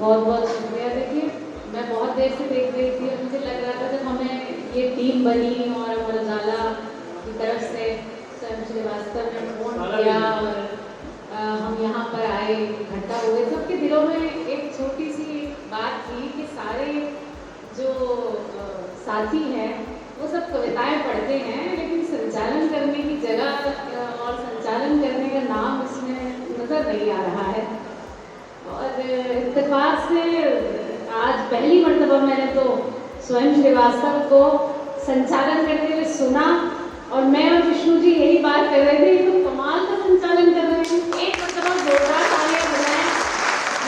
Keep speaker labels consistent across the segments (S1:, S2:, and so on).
S1: बहुत बहुत शुक्रिया। देखिए, मैं बहुत देर से देख रही थी और मुझे लग रहा था जब हमें ये टीम बनी और अमर उजाला की तरफ से स्वयं श्रीवास्तव ने फोन किया और हम यहाँ पर आए, इकट्ठा हुए, सबके दिलों में एक छोटी सी बात थी कि सारे जो साथी हैं वो सब कविताएं पढ़ते हैं, लेकिन संचालन करने की जगह और संचालन करने का नाम इसमें नज़र नहीं आ रहा है। और इत्तेफाक से आज पहली मर्तबा मैंने तो स्वयं श्रीवास्तव को संचालन करते हुए सुना और मैं और विष्णु जी यही बात कर रहे थे, ये तो कमाल का संचालन कर रहे हैं। एक मर्तबा जोरदार तालियां बजाएं।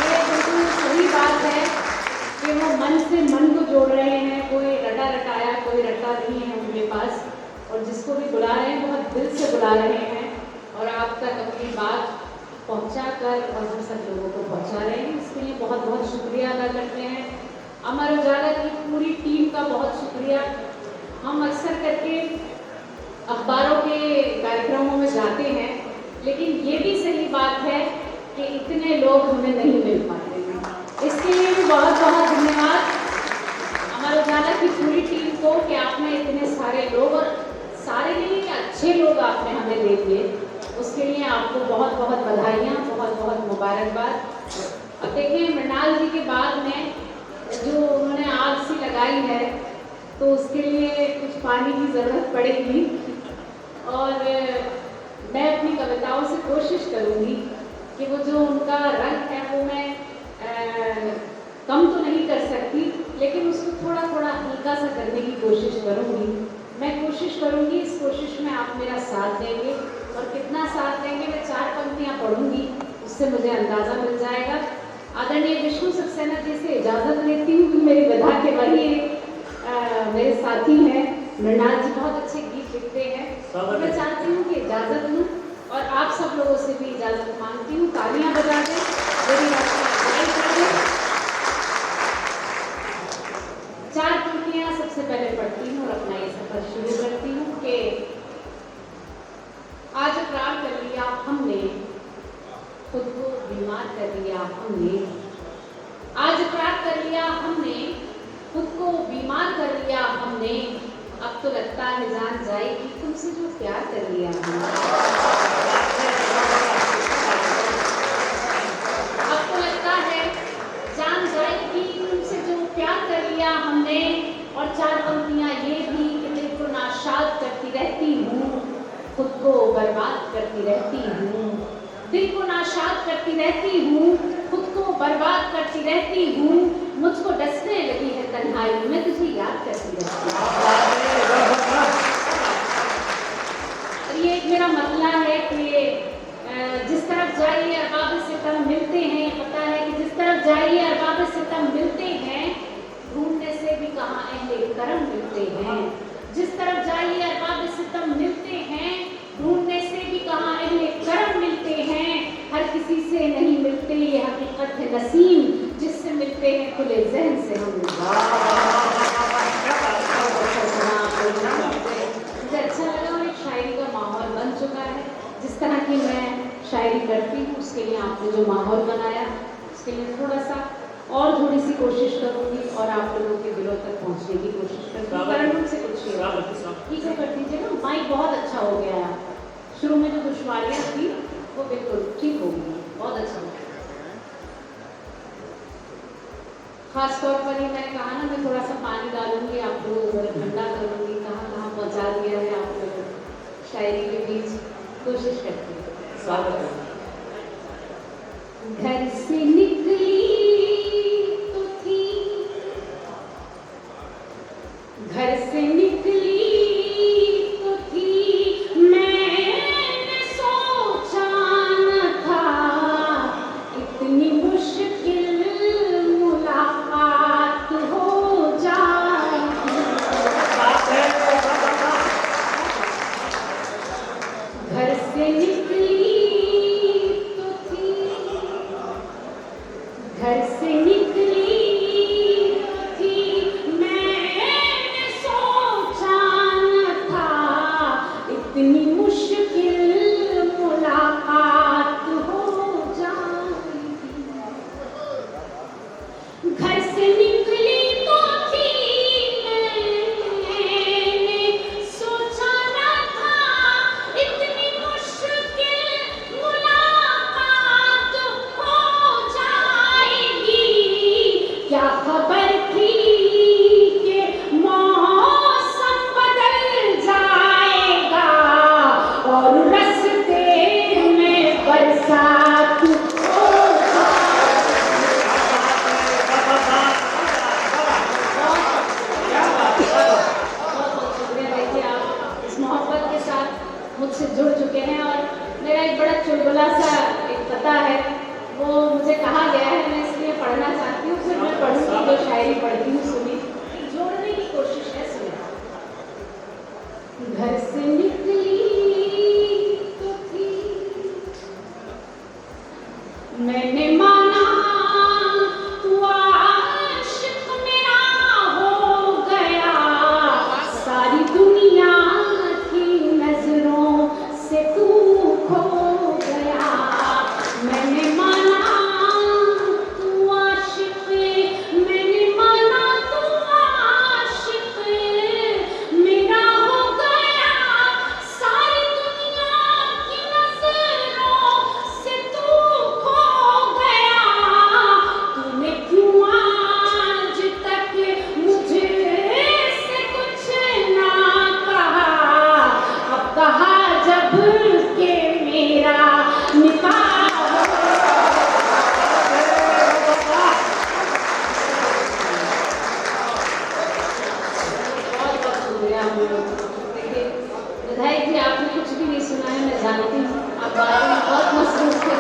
S1: ये बिल्कुल सही बात है कि वो मन से मन को जोड़ रहे हैं, कोई रटा रटाया कोई रटा नहीं है उनके पास, और जिसको भी बुला रहे हैं बहुत दिल से बुला रहे हैं और आप तक अपनी बात पहुंचा कर और हम सब लोगों को पहुंचा रहे हैं। इसके लिए बहुत बहुत शुक्रिया अदा करते हैं। अमर उजाला की पूरी टीम का बहुत शुक्रिया। हम अक्सर करके अखबारों के कार्यक्रमों में जाते हैं, लेकिन ये भी सही बात है कि इतने लोग हमें नहीं मिल पाते हैं। इसके लिए भी बहुत बहुत धन्यवाद अमर उजाला की पूरी टीम को कि आपने इतने सारे लोग, और सारे नहीं अच्छे लोग आपने हमें दे दिए, उसके लिए आपको बहुत बहुत बधाइयाँ, बहुत बहुत मुबारकबाद। अब देखिए, मृणाल जी के बाद में जो उन्होंने आग सी लगाई है तो उसके लिए कुछ पानी की ज़रूरत पड़ेगी और मैं अपनी कविताओं से कोशिश करूँगी कि वो जो उनका रंग है वो मैं कम तो नहीं कर सकती, लेकिन उसको थोड़ा थोड़ा हल्का सा करने की कोशिश करूँगी। मैं कोशिश करूँगी, इस कोशिश में आप मेरा साथ देंगे, और कितना साथ देंगे मैं 4 पंक्तियाँ पढ़ूँगी, उससे मुझे अंदाज़ा मिल जाएगा। आदरणीय विष्णु सक्सेना जी से इजाज़त लेती हूँ कि मेरी विधा के वही मेरे साथी हैं। मृणाल जी बहुत अच्छे गीत लिखते हैं, तो मैं चाहती हूँ कि इजाज़त लूँ और आप सब लोगों से भी इजाज़त मांगती हूँ। तालियाँ बजा दें, मेरी बात कर दें। 4 पंक्तियाँ सबसे पहले पढ़ती हूँ और अपना ये सफर शुरू करती हूँ कि आज इकरार कर लिया हमने, खुद को बीमार कर लिया हमने। आज इकरार कर लिया हमने, खुद को बीमार कर लिया हमने। अब तो लगता है जान जाएगी तुमसे जो प्यार कर लिया हमने। अब तो लगता है जान जाएगी तुमसे जो प्यार कर लिया हमने। और 4 पंक्तियाँ ये भी कि दिल को नाशाद करती रहती हूँ, खुद को बर्बाद करती रहती हूँ। दिल को नाशाद करती रहती हूँ, खुद को बर्बाद करती रहती हूँ। मुझको डसने लगी है तन्हाई, मैं तुझे याद करती रहती हूँ। और ये एक मेरा मतला है कि जिस तरफ जाइए अरबाब सितम मिलते हैं। पता है कि जिस तरफ जाइए अरबाब सितम मिलते हैं, ढूंढने से भी कहाँ अहले करम मिलते हैं। जिस तरफ जाइए अरबाब सितम मिलते हैं, ढूंढने से भी कहाँ अहले करम मिलते हैं। हर किसी से नहीं मिलते ये हकीकत है नसीम, जिससे मिलते हैं खुले ज़हन से हम। मुझे अच्छा लगा और एक शायरी का माहौल बन चुका है। जिस तरह की मैं शायरी करती हूँ उसके लिए आपने जो माहौल बनाया, उसके लिए थोड़ा सा और थोड़ी सी कोशिश करूँगी और आप लोगों के दिलों तक पहुँचने की कोशिश करूँगी। कारण उनसे कुछ ठीक है, कर दीजिए ना, माइक बहुत अच्छा हो गया है। शुरू में जो दुश्वारियाँ थी वो बिल्कुल ठीक हो गई, बहुत अच्छा हो गया। खास तौर पर ही मैंने कहा ना, मैं थोड़ा सा पानी डालूंगी, आप लोगों को ठंडा करूँगी, कहाँ कहाँ पहुँचा दिया है आप लोगों को शायरी के बीच, कोशिश करती हूँ। घर से निकली तो थी, घर से निकली तो थी, मैंने सोचा न था इतनी मुश्किल मुलाकात हो जाएगी। घर से निकली तो थी, थोड़ा सा एक पता है, वो मुझे कहा गया है, मैं इसलिए पढ़ना चाहती हूँ, फिर मैं पढ़ूँगी जो शायरी पढ़ती हूँ, सुनी, जोड़ने की कोशिश है, सुने। घर से निकली तो थी, मैंने माना तू आशिक मेरा हो गया, सारी दुनिया की नजरों से तू खो गया। मैंने माना तू आशिक, मैंने माना तू आशिक मेरा हो गया, सारी दुनिया की नजरों से तू खो गया। तूने क्यों आज तक मुझे से कुछ ना कहा, अब कहा जब के मेरा निकाह विधायक जी, आपने कुछ भी नहीं सुना है, मैं जानती हूँ, आप बातों में बहुत मसरूफ थे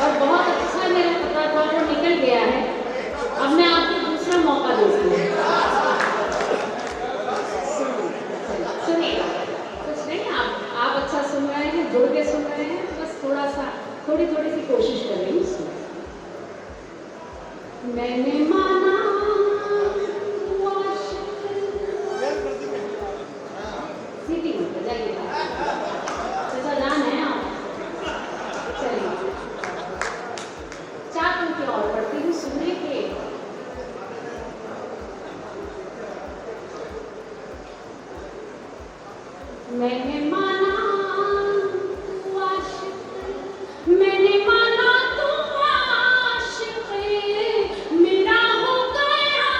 S1: और बहुत अच्छा मेरा पता था, वो निकल गया है। अब मैं आपको दूसरा मौका देती हूँ, सुनिए, कुछ नहीं, आप अच्छा सुन रहे हैं, जोड़ के सुन रहे हैं, बस थोड़ा सा थोड़ी थोड़ी सी कोशिश कर रही हूँ। मैंने माना तू आशिक, सीधी मत बजाइए, ऐसा जान है आप। चलिए, चार पंक्तियां और पढ़ती हूँ, सुनने के। मैंने माना तू आशिक, मैंने माना तू आशिक मेरा हो गया,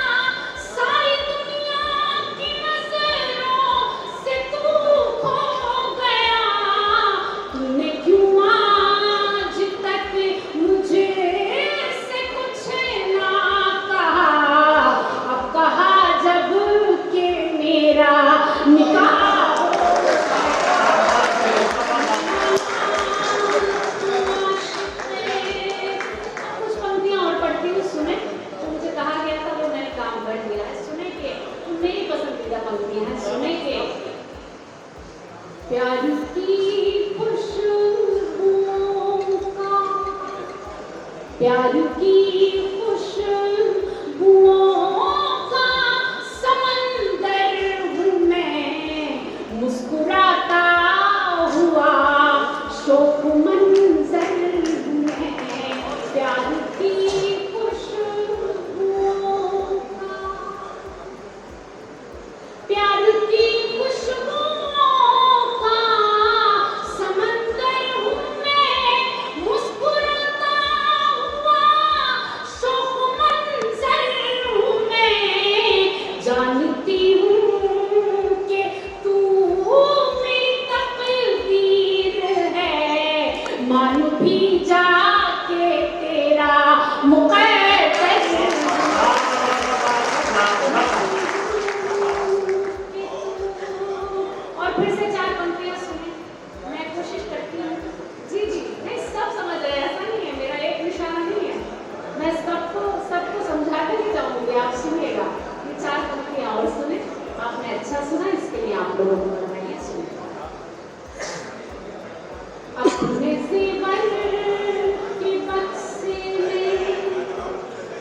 S1: सारी दुनिया की नजरों से तू खो गया। तूने क्यों आज तक मुझे से कुछ ना कहा, अब कहा जब के मेरा निकाह प्यार की खुशबुओं का, प्यार की खुशबुओं का समंदर हूँ मैं, मुस्कुराता हुआ शोक मंजर हूँ मैं। प्यार की खुशबुओं का, प्यार की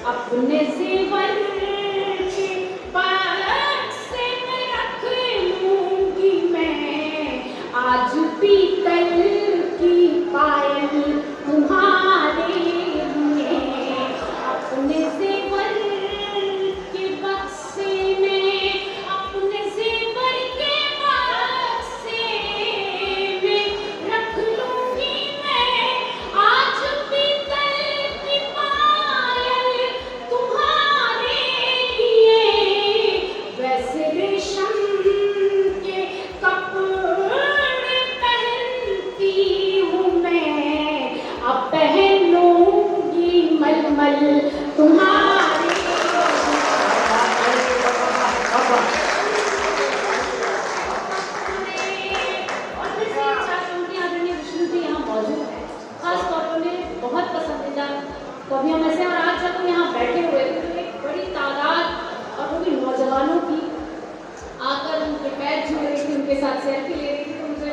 S1: अपने ज़ेवर के बक्से में रख लूंगी मैं, आज पीतल की पायल तुम्हारे लिए। अपने ज़ेवर के बक्से में, अपने ज़ेवर के बक्से में रख लूंगी मैं, आज पीतल की पायल तुम्हारे लिए। वैसे रेशम के कपड़े पहनती हूँ मैं, अब पहन लूंगी मलमल तुम्हारे। और फिर से चार पंक्तियां आदरणीय विष्णु जी यहाँ मौजूद हैं। तो अभी हम ऐसे, और आज जब हम यहाँ बैठे हुए थे तो एक बड़ी तादाद और वो भी नौजवानों की आकर उनके पैर छू रही थी, उनके साथ सेल्फी ले रही थी। तो मुझे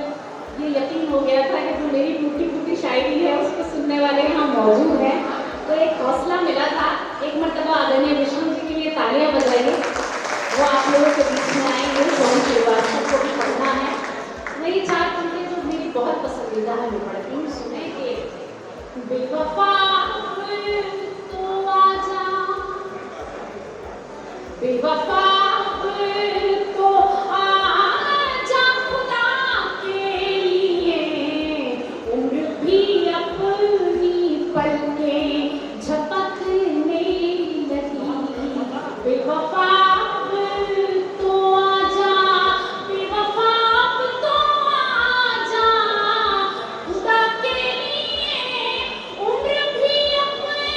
S1: ये यकीन हो गया था कि जो मेरी टूटी फूटी शायरी है उसको सुनने वाले यहाँ मौजूद हैं। तो एक हौसला मिला था। एक मरतबा आदरणीय विष्णु जी के लिए तालियां बजाइए, वो आप लोगों के बीच में आएंगे। सोनी श्रीवास्तव को भी पढ़ना है। मैं ये चार पंक्तियाँ जो मेरी बहुत पसंदीदा है मैं पढ़ती हूँ, सुने कि बेवफा तो आजा, बेवफा तो आजा खुदा के लिए, उम्र भी अपनी पलकें झपकने लगी। बेवफा तो आजा, बेवफा तो आजा खुदा के लिए, उम्र भी अपनी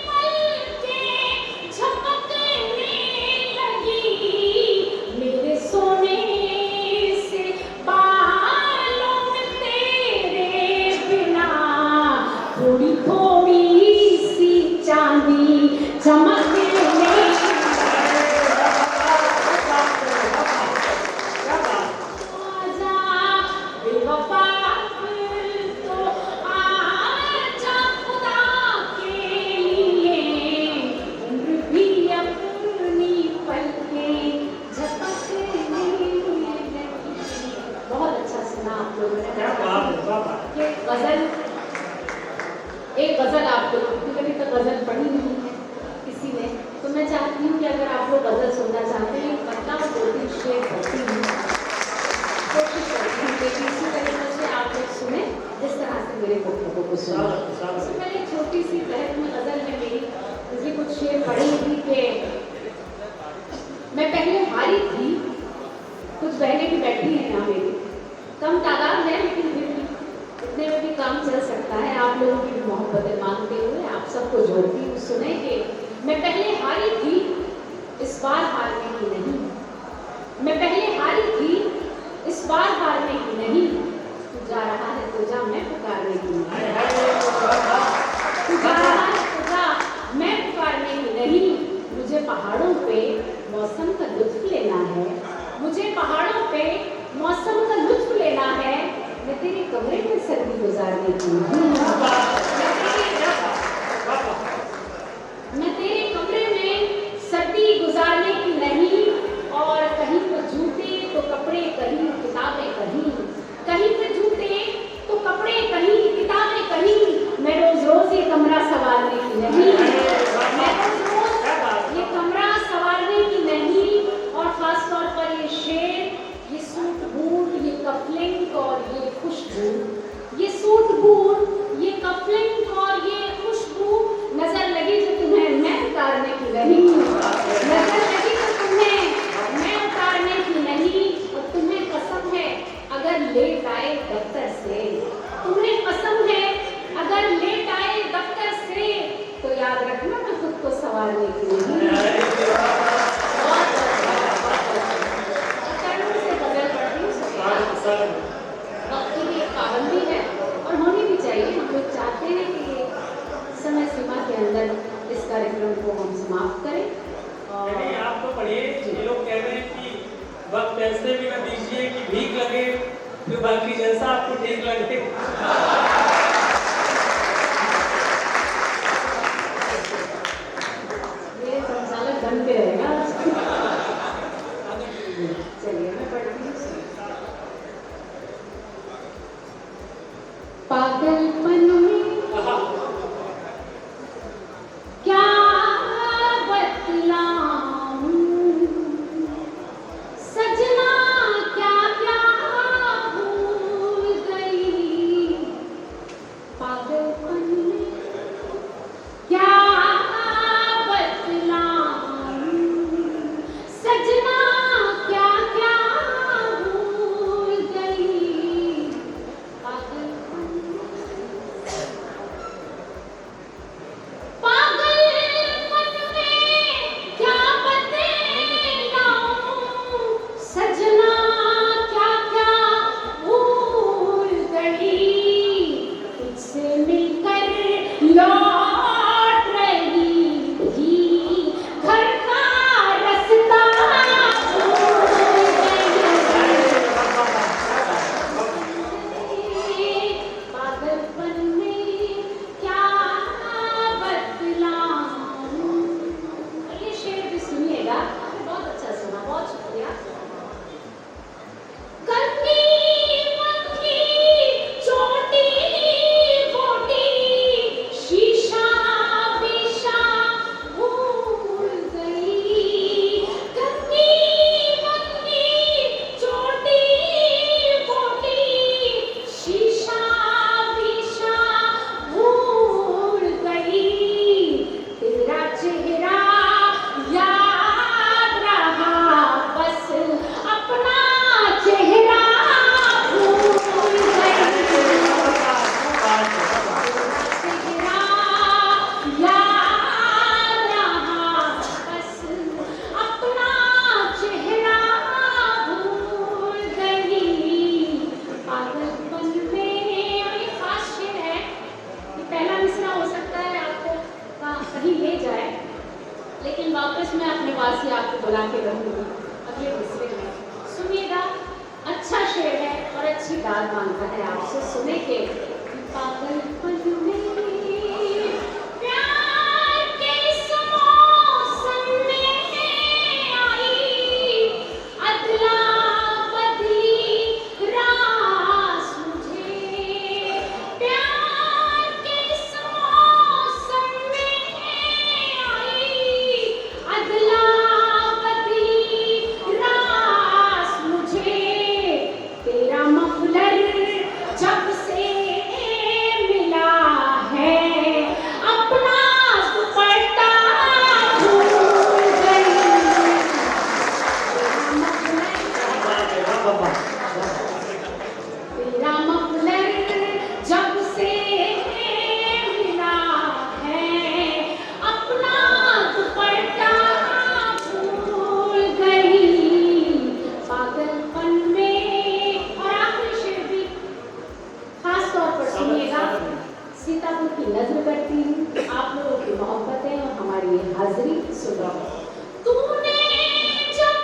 S1: पलकें झपकने लगी। मेरे सोने से बालों में तेरे बिना थोड़ी थोड़ी सी चांदी चमकने आजा, बेवफा तो आजा खुदा के लिए, उम्र भी अपनी पलकें झपकने लगी। बहुत अच्छा सुना आप लोगों ने। ये गजल, एक गजल आप लोग, कभी तो गजल पढ़ी नहीं है किसी ने, तो मैं चाहती हूँ कि अगर आप लोग गजल सुनना चाहते हैं, मतलब 2-3 शेर पढ़ती हूँ, कोशिश करती हूँ कि इसी तरीके से आप लोग सुने जिस तरह से मेरे गुफ्तगू को सुना। सबसे पहले एक छोटी सी बहन में गजल है मेरी, इसलिए कुछ शेर पढ़ी थी कि मैं पहले हारी थी, कुछ बहनें भी बैठी हैं यहाँ मेरी, कम तादाद है लेकिन फिर भी इतने में भी काम चल सकता है। आप लोगों की मोहब्बतें मांगते हुए आप सबको जोड़ती हूँ। सुने कि मैं पहले हारी थी, इस बार हारने की नहीं। मैं पहले हारी थी, इस बार हारने की नहीं। तू जा रहा है तो जा, मैं पुकारने की नहीं। तू जा रहा है तो जा, मैं पुकारने की नहीं। मुझे पहाड़ों पे मौसम का लुत्फ लेना है, मुझे पहाड़ों पे मौसम का लुत्फ लेना है। मैं तेरे कमरे में सर्दी गुजारने की नहीं। मैं तेरे कमरे में सर्दी गुजारने की नहीं। और कहीं पे जूते तो कपड़े कहीं, किताबें कहीं, कहीं पे जूते तो कपड़े कहीं, किताबें कहीं। मैं रोज रोज ये कमरा संवारने की नहीं। मैं रोज रोज ये कमरा संवारने की नहीं। और खास तौर पर ये शेर, ये सूट बूट, ये कफलिंग और ये खुशबू, ये सूट बूट, ये कफलिंग और ये खुशबू नजर लगी जो तुम्हें मैं उतारने की नहीं। नजर लगी तो तुम्हें मैं उतारने की नहीं। और तुम्हें कसम है अगर लेट आए दफ्तर से, तुम्हें कसम है अगर लेट आए दफ्तर से, तो याद रखना मैं खुद को संवारने की नहीं। वक्त की भी एक पाबंदी है और होनी भी चाहिए। हम लोग चाहते हैं कि ये समय सीमा के अंदर इस कार्यक्रम को हम समाप्त करें। और
S2: आप तो पढ़िए, ये लोग कह रहे हैं कि वक्त ऐसे भी न दीजिए कि भीख लगे, फिर बाकी जैसा आपको ठीक लगे।
S1: ये संचालक बन के रहेगा। चलिए मैं पढ़ती हूँ। पागलपन में क्या बतलाऊं, सजना क्या क्या भूल गई। पास ही आपको बुला के रखूंगी अगले हिस्से में। सुनिएगा, अच्छा शेर है और अच्छी बात मांगता है आपसे। सुने के पागलपन में प्यार के इस मौसम में आई अदला बदली रास मुझे, प्यार के इस मौसम में आई अदला बदली रास मुझे, तेरा मफलर जब से मिला है अपना दुपट्टा भूल गई, तेरा मफलर जब से मिला है अपना दुपट्टा भूल गई, पागलपन में। और आखिरी शेर भी खास तौर पर सुनिएगा, सीतापुर की नज्म करती हूँ, आप लोगों की मोहब्बतें और हमारी ये हाजिरी सुनो। तूने जब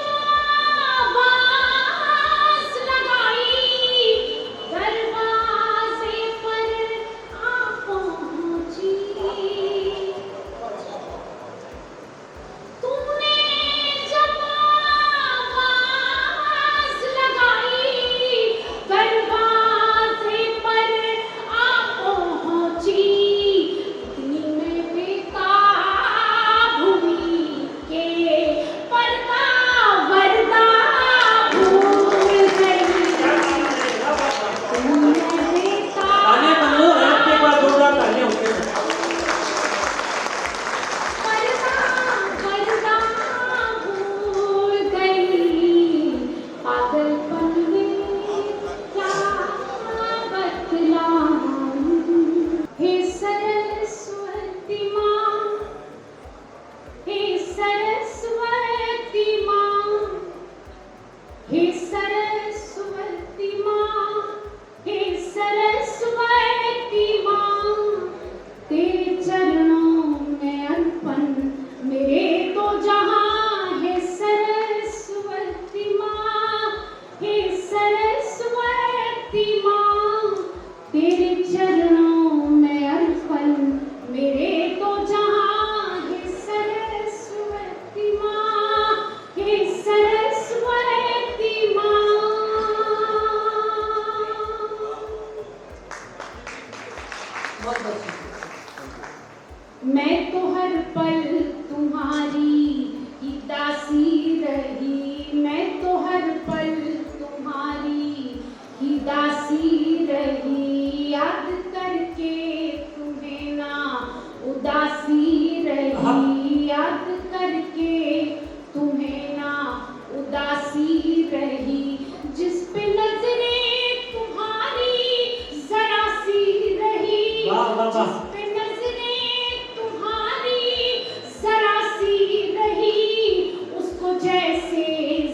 S1: आवाज़ लगाई दरवाजे पर आ पहुंची, तूने जब आवाज़ लगाई दरवाजे पर आ पहुंची, इतनी मैं बेताब हुई के पर्दा वर्दा भूल गई, इतनी मैं बेताब
S2: तालियां बनो, आपके बाद जोरदार तालियां होंगी।
S1: पर्दा वर्दा भूल गई, पागलपन में क्या बतलाऊं। हे सरस्वती माँ, हे सरस्वती माँ, हे सरस्वती माँ, हे सरस्वती माँ, तेरे चरणों में अर्पण मेरे तो जहाँ है सरस्वती माँ, हे सरस्वती माँ, तेरे चरणों में अर्पण मेरे तो जहाँ है सरस्वती माँ, हे सरस्वती माँ। बहुत बहुत मैं तो हर पल तुम्हारी ही दासी रही, मैं तो हर पल तुम्हारी ही दासी रही, याद करके तुम्हें ना उदासी रही, याद करके तुम्हें ना उदासी रही, जिस पे नजरें तुम्हारी जरा सी रही,
S2: वाह, वाह, वाह।
S1: जिस पे नजरें तुम्हारी जरा सी रही, उसको जैसे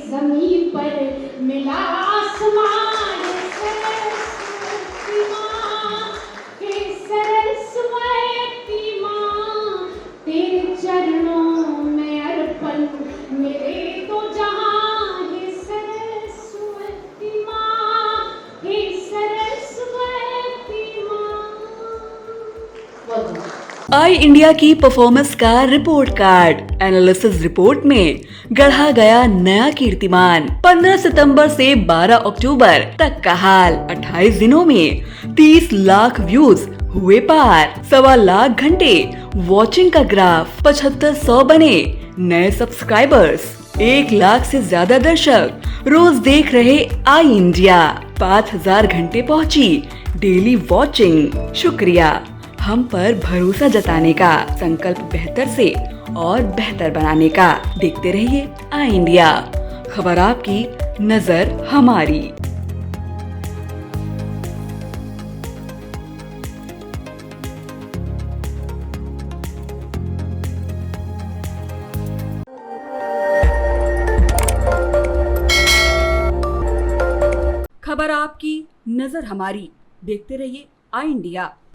S1: जमीन पर मिला आसमान, सरस्वती माँ, हे सरस्वती माँ, तेरे चरणों में अर्पण मेरे तो जहाँ है सरस्वती माँ, हे सरस्वती माँ।
S3: आई इंडिया की परफॉर्मेंस का रिपोर्ट कार्ड एनालिसिस रिपोर्ट में गढ़ा गया नया कीर्तिमान। 15 सितंबर से 12 अक्टूबर तक का हाल, 28 दिनों में 30 लाख व्यूज हुए पार, 1.25 लाख घंटे वॉचिंग का ग्राफ, 7500 बने नए सब्सक्राइबर्स, 1 लाख से ज्यादा दर्शक रोज देख रहे आई इंडिया, 5000 घंटे पहुंची डेली वॉचिंग। शुक्रिया हम पर भरोसा जताने का, संकल्प बेहतर से और बेहतर बनाने का। देखते रहिए आई इंडिया, खबर आपकी, नजर हमारी। खबर आपकी, नजर हमारी। देखते रहिए आई इंडिया।